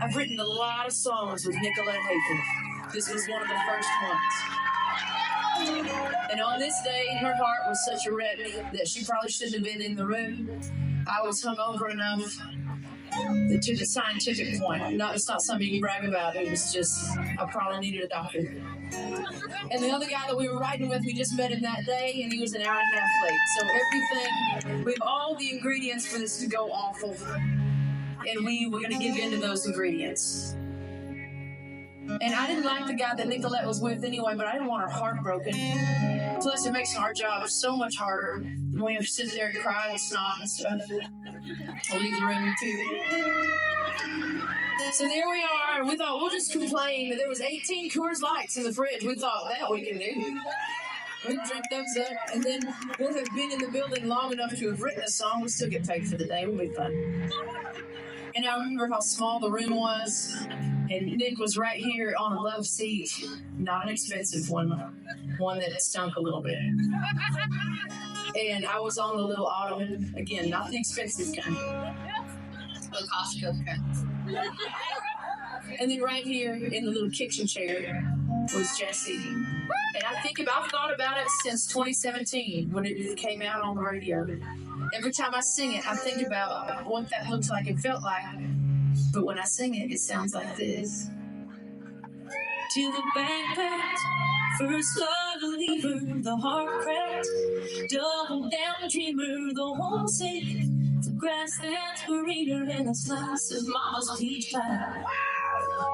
I've written a lot of songs with Nicolette Hayford. This was one of the first ones. And on this day, her heart was such a wreck that she probably shouldn't have been in the room. I was hungover enough to the scientific point. It's not something you can brag about. It was just, I probably needed a doctor. And the other guy that we were riding with, we just met him that day, and he was an hour and a half late. So everything, we have all the ingredients for this to go awful. And we were going to give in to those ingredients. And I didn't like the guy that Nicolette was with anyway, but I didn't want her heart broken. Plus, it makes our job so much harder when we have to sit there and cry and snot and stuff. I'll leave the room too. So there we are. We thought we'll just complain. There was 18 Coors Lights in the fridge. We thought that we can do. We can drink those up, and then we'll have been in the building long enough to have written a song. We'll still get paid for the day. It'll be fun. And I remember how small the room was, and Nick was right here on a love seat, not an expensive one that stunk a little bit. And I was on the little ottoman, again, not the expensive kind, the Costco kind. And then right here in the little kitchen chair was Jesse. And I've thought about it since 2017 when it came out on the radio. Every time I sing it, I think about what that looks like and felt like. But when I sing it, it sounds like this. To the backpacked, first love believer, the heart cracked, double down dreamer, the homesick, the grasslands burrito, and a slice of mama's peach pie.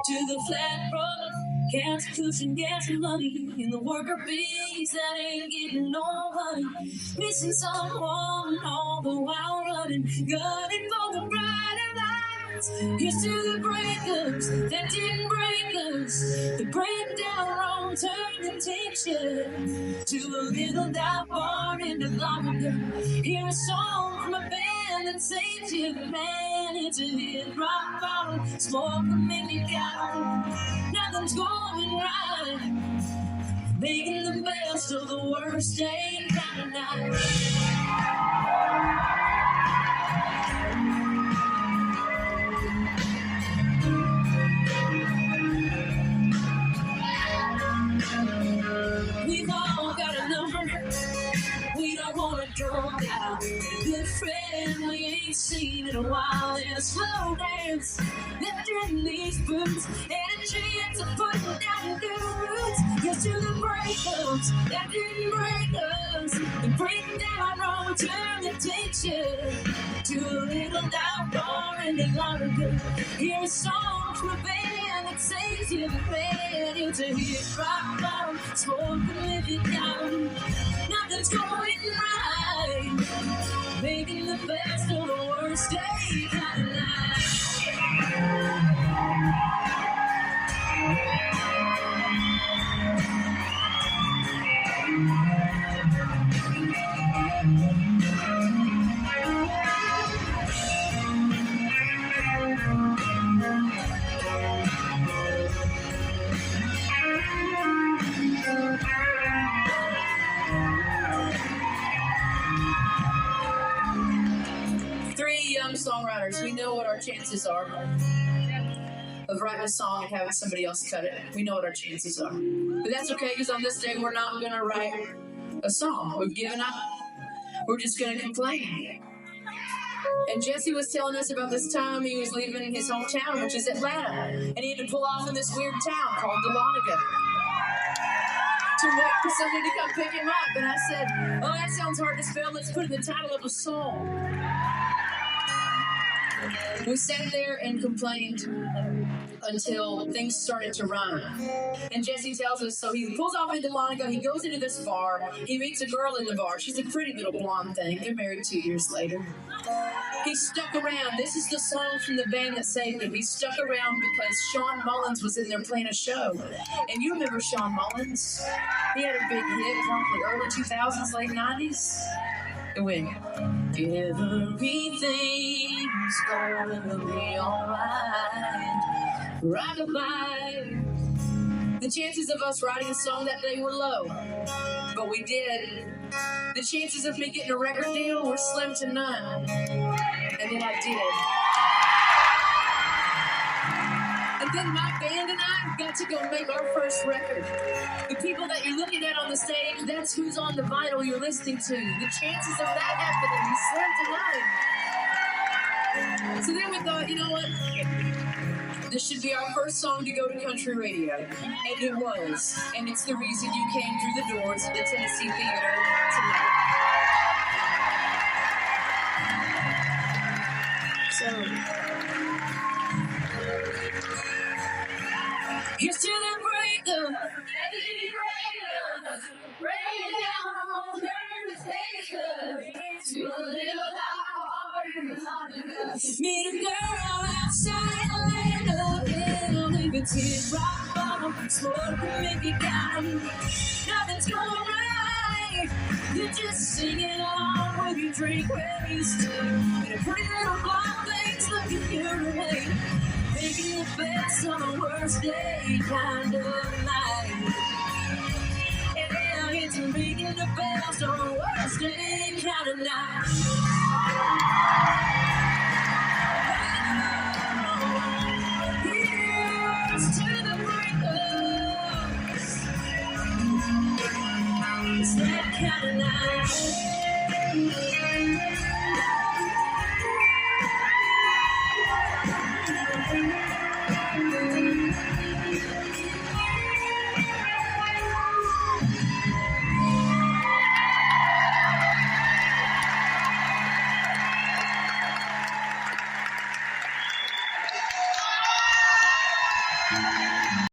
To the flat road, gas cushion, gas money, and the worker bees that ain't getting no honey. Missing someone all the while running, gunning for the brighter lights. Here's to the breakers that didn't break us, the breakdown wrong turn and takes you to a little dive bar in Dahlonega. Hear a song from a band that saves you, man, it's a hit, rock bottom, smoke will make you down. Nothing's going right, making the best of the worst day kind of night. We've all got a number, we don't want to draw out. Good friend we ain't seen in a while, and a slow dance left in these boots, and a chance of putting down new roots. Yes, to the breakups that didn't break us, the breakdown wrong turn that takes you to a little down bar in Dahlonega. Hear a song from a band that saves you, man, it's a hit, rock bottom, smoke and live it down. Nothing's going right, making the best of the worst day kind of night. Songwriters, we know what our chances are of writing a song and having somebody else cut it. We know what our chances are. But that's okay, because on this day, we're not going to write a song. We've given up. We're just going to complain. And Jesse was telling us about this time he was leaving his hometown, which is Atlanta, and he had to pull off in this weird town called Dahlonega to wait for somebody to come pick him up. And I said, oh, that sounds hard to spell. Let's put it in the title of a song. We sat there and complained until things started to run. And Jesse tells us, so he pulls off into Dahlonega, he goes into this bar, he meets a girl in the bar. She's a pretty little blonde thing. They're married 2 years later. He stuck around. This is the song from the band that saved him. He stuck around because Sean Mullins was in there playing a show. And you remember Sean Mullins? He had a big hit, probably early 2000s, late 90s. And when everything's gonna be alright, rock-a-bye. The chances of us writing a song that day were low, but we did. The chances of me getting a record deal were slim to none. And then I did. And then my band and I got to go make our first record. The people that you're looking at on the stage, that's who's on the vinyl you're listening to. The chances of that happening is slim to none. So then we thought, you know what? This should be our first song to go to country radio. And it was. And it's the reason you came through the doors of the Tennessee Theater tonight. So, here's to the breakup. Meet a girl outside Atlanta, and I'll leave a teardrop bomb, smoke and make it count. Nothing's going right. You're just singing along with your drink where you stood. And a pretty little blonde thing's looking your way, making the best on the worst day kind of night. And now it's ringing the bells on the worst day kind of night.